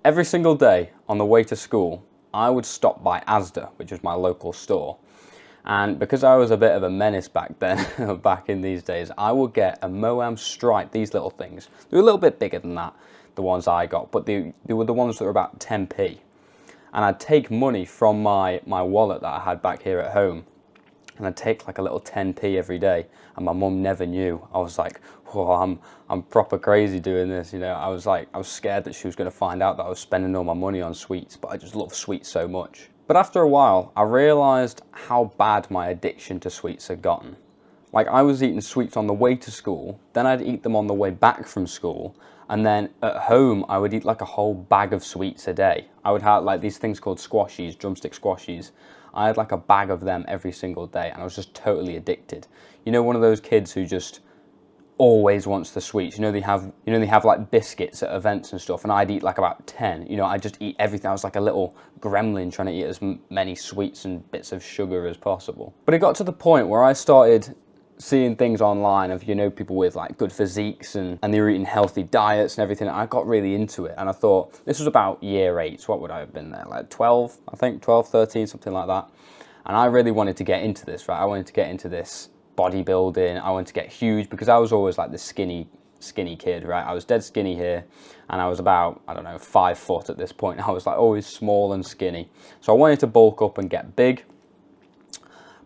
Every single day on the way to school, I would stop by Asda, which is my local store. And because I was a bit of a menace back then, back in these days, I would get a Moam Stripe, these little things. They were a little bit bigger than that, the ones I got, but they were the ones that were about 10p. And I'd take money from my wallet that I had back here at home, and I'd take like a little 10p every day, and my mum never knew. I was like, whoa, I'm proper crazy doing this, you know. I was scared that she was going to find out that I was spending all my money on sweets, but I just love sweets so much. But after a while, I realised how bad my addiction to sweets had gotten. Like, I was eating sweets on the way to school, then I'd eat them on the way back from school, and then at home I would eat like a whole bag of sweets a day. I would have like these things called squashies, drumstick squashies. I had like a bag of them every single day, and I was just totally addicted. You know, one of those kids who just always wants the sweets. You know, they have like biscuits at events and stuff, and I'd eat like about 10. You know, I'd just eat everything. I was like a little gremlin trying to eat as many sweets and bits of sugar as possible. But it got to the point where I started seeing things online of, you know, people with like good physiques and they were eating healthy diets and everything. I got really into it, and I thought, this was about year 8, so what would I have been there, like 12, I think, 12, 13, something like that. And I really wanted to get into this, right? I wanted to get into this bodybuilding. I wanted to get huge, because I was always like the skinny kid, right? I was dead skinny here, and I was about, I don't know, 5 foot at this point. I was like always small and skinny. So I wanted to bulk up and get big,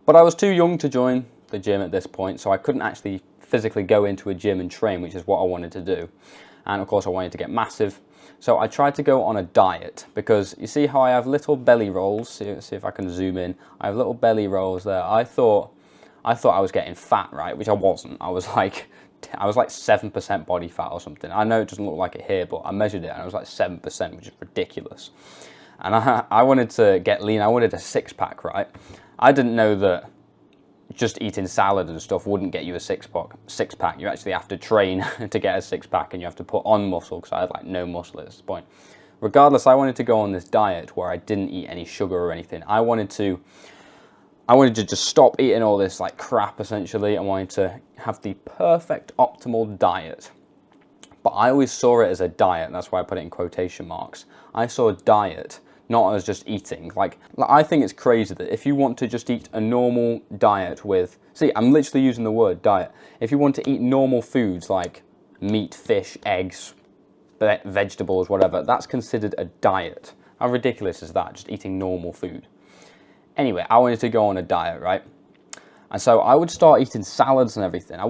but I was too young to join the gym at this point, so I couldn't actually physically go into a gym and train, which is what I wanted to do. And of course I wanted to get massive, so I tried to go on a diet, because you see how I have little belly rolls? See if I can zoom in. I have little belly rolls there. I thought I was getting fat, right? Which I wasn't. I was like 7% body fat or something. I know it doesn't look like it here, but I measured it and I was like 7%, which is ridiculous. And I wanted to get lean. I wanted a 6-pack, right? I didn't know that just eating salad and stuff wouldn't get you a 6-pack. You actually have to train to get a 6-pack, and you have to put on muscle, because I had like no muscle at this point. Regardless, I wanted to go on this diet where I didn't eat any sugar or anything. I wanted to just stop eating all this like crap, essentially. I wanted to have the perfect optimal diet. But I always saw it as a diet, that's why I put it in quotation marks. I saw diet not as just eating. Like I think it's crazy that if you want to just eat a normal diet with, see, I'm literally using the word diet. If you want to eat normal foods like meat, fish, eggs, vegetables, whatever, that's considered a diet. How ridiculous is that, just eating normal food? Anyway, I wanted to go on a diet, right? And so I would start eating salads and everything.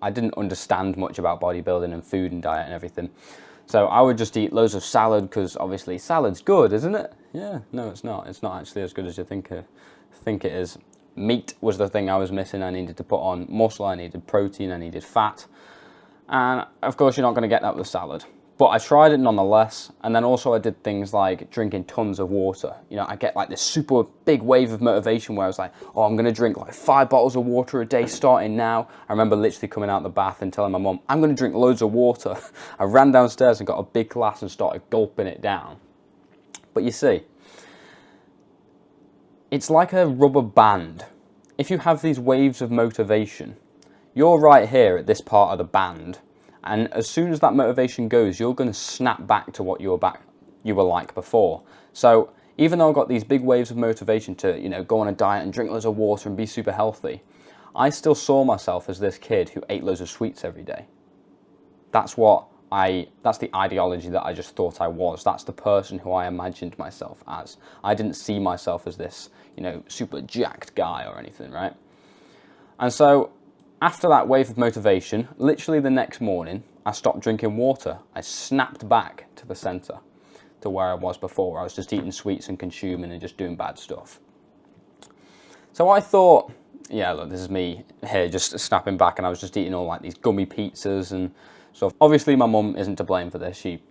I didn't understand much about bodybuilding and food and diet and everything. So I would just eat loads of salad, because obviously salad's good, isn't it? Yeah, no, it's not. It's not actually as good as you think it is. Meat was the thing I was missing. I needed to put on muscle, I needed protein, I needed fat. And of course you're not going to get that with salad. But I tried it nonetheless, and then also I did things like drinking tons of water. You know, I get like this super big wave of motivation where I was like, oh, I'm going to drink like 5 bottles of water a day starting now. I remember literally coming out the bath and telling my mum, I'm going to drink loads of water. I ran downstairs and got a big glass and started gulping it down. But you see, it's like a rubber band. If you have these waves of motivation, you're right here at this part of the band, and as soon as that motivation goes, you're going to snap back to what you were like before. So even though I got these big waves of motivation to, you know, go on a diet and drink loads of water and be super healthy, I still saw myself as this kid who ate loads of sweets every day. That's the ideology that I just thought I was. That's the person who I imagined myself as. I didn't see myself as this, you know, super jacked guy or anything, right? And so after that wave of motivation, literally the next morning, I stopped drinking water. I snapped back to the center, to where I was before, where I was just eating sweets and consuming and just doing bad stuff. So I thought, yeah, look, this is me here just snapping back, and I was just eating all like these gummy pizzas and stuff. Obviously my mum isn't to blame for this. She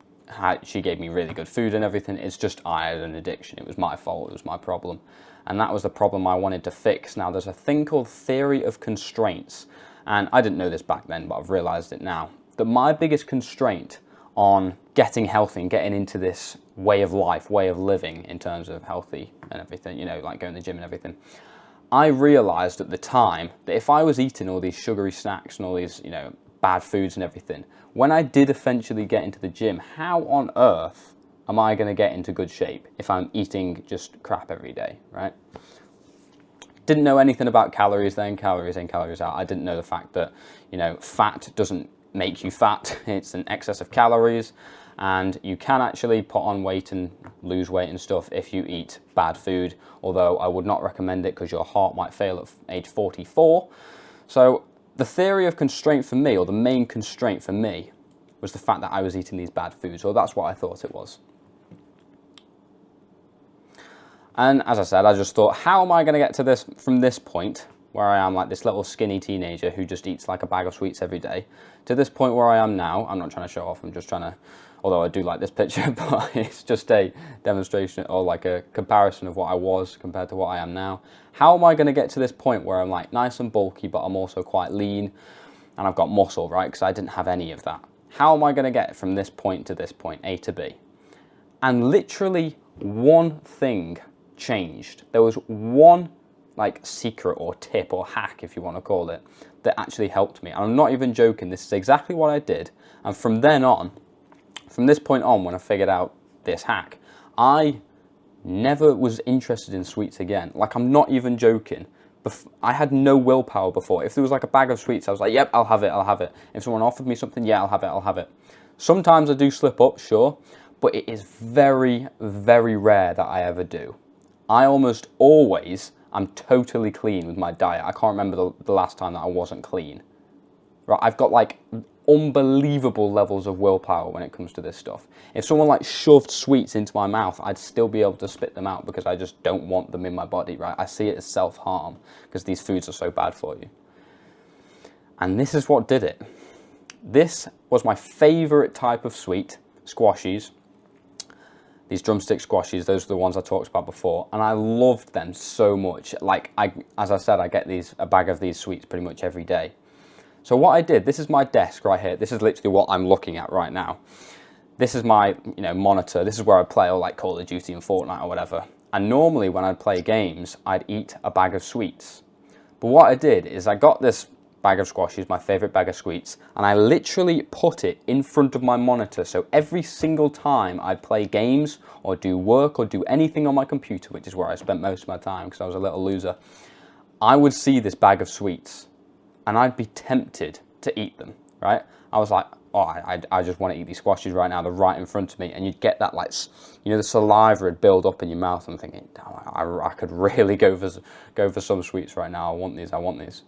gave me really good food and everything. It's just I had an addiction. It was my fault. It was my problem. And that was the problem I wanted to fix. Now, there's a thing called theory of constraints. And I didn't know this back then, but I've realized it now. That my biggest constraint on getting healthy and getting into this way of life, way of living in terms of healthy and everything, you know, like going to the gym and everything, I realized at the time that if I was eating all these sugary snacks and all these, you know, bad foods and everything, when I did eventually get into the gym, how on earth am I going to get into good shape if I'm eating just crap every day, right? Didn't know anything about calories then, calories in, calories out. I didn't know the fact that, you know, fat doesn't make you fat. It's an excess of calories, and you can actually put on weight and lose weight and stuff if you eat bad food, although I would not recommend it because your heart might fail at age 44. So the theory of constraint for me, or the main constraint for me, was the fact that I was eating these bad foods, or that's what I thought it was. And as I said, I just thought, how am I going to get to this, from this point, where I am like this little skinny teenager who just eats like a bag of sweets every day, to this point where I am now. I'm not trying to show off, I'm just trying to, although I do like this picture, but it's just a demonstration or like a comparison of what I was compared to what I am now. How am I going to get to this point where I'm like nice and bulky, but I'm also quite lean and I've got muscle, right? Because I didn't have any of that. How am I going to get from this point to this point, A to B? And literally one thing changed. There was one like secret or tip or hack, if you want to call it, that actually helped me. And I'm not even joking, this is exactly what I did. And from then on, from this point on, when I figured out this hack, I never was interested in sweets again. Like, I'm not even joking. I had no willpower before. If there was like a bag of sweets, I was like, yep, I'll have it, I'll have it. If someone offered me something, yeah, I'll have it, I'll have it. Sometimes I do slip up, sure, but it is very, very rare that I ever do. I almost always am totally clean with my diet. I can't remember the last time that I wasn't clean. Right, I've got like unbelievable levels of willpower when it comes to this stuff. If someone like shoved sweets into my mouth, I'd still be able to spit them out because I just don't want them in my body, right? I see it as self-harm because these foods are so bad for you. And this is what did it. This was my favorite type of sweet, squashies. These drumstick squashies, those are the ones I talked about before, and I loved them so much. Like, as I said, I get a bag of these sweets pretty much every day. So what I did, this is my desk right here. This is literally what I'm looking at right now. This is my, monitor. This is where I play all like Call of Duty and Fortnite or whatever. And normally when I'd play games, I'd eat a bag of sweets. But what I did is I got this bag of squashies, my favorite bag of sweets, and I literally put it in front of my monitor. So every single time I'd play games or do work or do anything on my computer, which is where I spent most of my time because I was a little loser, I would see this bag of sweets and I'd be tempted to eat them, right? I was like, oh, I just want to eat these squashies right now. They're right in front of me. And you'd get that, like, the saliva would build up in your mouth. I'm thinking, oh, I could really go for some sweets right now. I want these, I want these.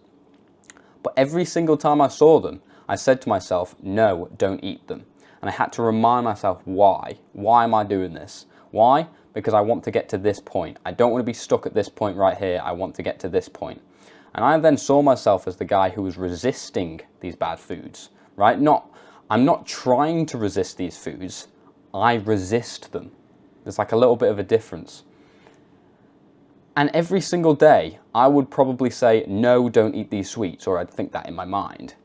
But every single time I saw them, I said to myself, no, don't eat them. And I had to remind myself why. Why am I doing this? Why? Because I want to get to this point. I don't want to be stuck at this point right here. I want to get to this point. And I then saw myself as the guy who was resisting these bad foods, right? I'm not trying to resist these foods. I resist them. There's like a little bit of a difference. And every single day, I would probably say, no, don't eat these sweets, or I'd think that in my mind.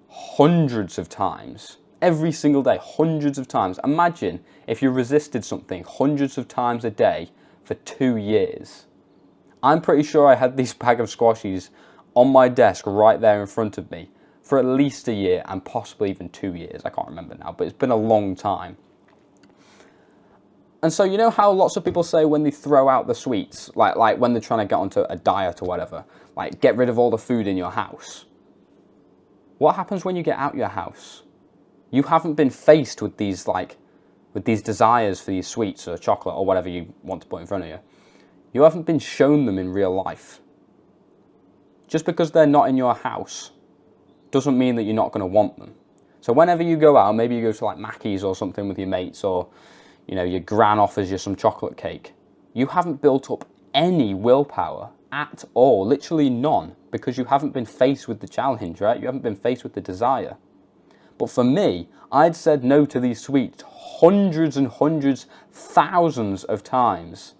Hundreds of times. Every single day, hundreds of times. Imagine if you resisted something hundreds of times a day for 2 years. I'm pretty sure I had these bag of squashies on my desk right there in front of me for at least a year and possibly even 2 years. I can't remember now, but it's been a long time. And so you know how lots of people say when they throw out the sweets, like when they're trying to get onto a diet or whatever, like get rid of all the food in your house. What happens when you get out your house? You haven't been faced with these desires for these sweets or chocolate or whatever you want to put in front of you. You haven't been shown them in real life. Just because they're not in your house doesn't mean that you're not going to want them. So whenever you go out, maybe you go to like Mackey's or something with your mates, or your gran offers you some chocolate cake, you haven't built up any willpower at all, literally none, because you haven't been faced with the challenge, right? You haven't been faced with the desire. But for me, I'd said no to these sweets hundreds and hundreds, thousands of times.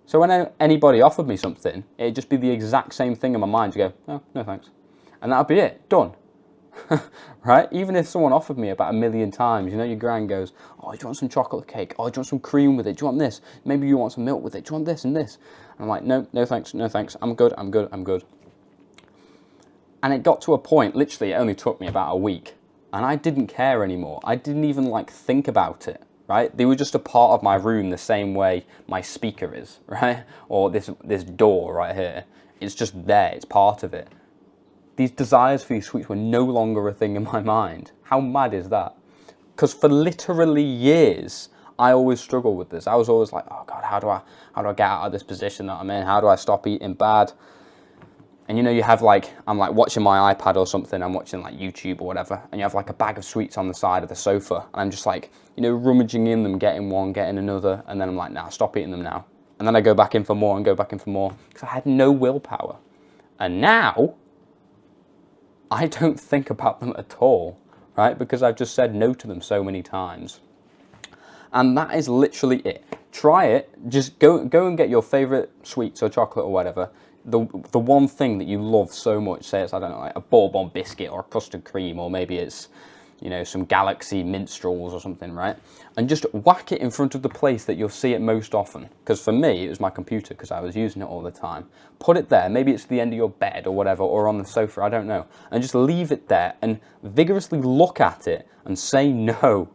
So when anybody offered me something, it'd just be the exact same thing in my mind to go, oh, no thanks. And that'd be it, done. Right? Even if someone offered me about 1,000,000 times, your gran goes, oh, do you want some chocolate cake? Oh, do you want some cream with it? Do you want this? Maybe you want some milk with it? Do you want this and this? And I'm like, no thanks, no thanks. I'm good. And it got to a point, literally it only took me about a week, and I didn't care anymore. I didn't even think about it. right? They were just a part of my room the same way my speaker is, right? Or this door right here. It's just there, it's part of it. These desires for these sweets were no longer a thing in my mind. How mad is that? Because for literally years, I always struggled with this. I was always like, oh God, how do I get out of this position that I'm in? How do I stop eating bad? And you know, you have like, I'm like watching my iPad or something, I'm watching like YouTube or whatever, and you have like a bag of sweets on the side of the sofa, and I'm just like, you know, rummaging in them, getting one, getting another, and then I'm like, nah, stop eating them now. And then I go back in for more and go back in for more, because I had no willpower. And now, I don't think about them at all, right? Because I've just said no to them so many times. And that is literally it. Try it, just go and get your favorite sweets or chocolate or whatever, the one thing that you love so much, say it's, I don't know, like a bourbon biscuit or a custard cream, or maybe it's, you know, some Galaxy minstrels or something, right? And just whack it in front of the place that you'll see it most often. Because for me, it was my computer, because I was using it all the time. Put it there, maybe it's the end of your bed or whatever, or on the sofa, I don't know. And just leave it there and vigorously look at it and say no.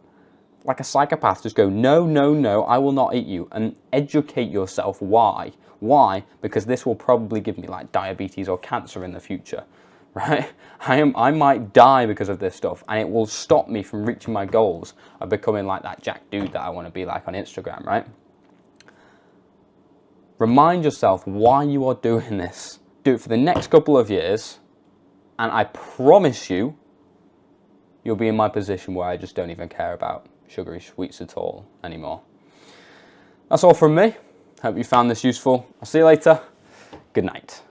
Like a psychopath, just go, no, no, no, I will not eat you. And educate yourself why. Why? Because this will probably give me like diabetes or cancer in the future, right? I might die because of this stuff, and it will stop me from reaching my goals of becoming like that Jack dude that I want to be like on Instagram, right? Remind yourself why you are doing this. Do it for the next couple of years, and I promise you, you'll be in my position where I just don't even care about sugary sweets at all anymore. That's all from me. Hope you found this useful. I'll see you later. Good night.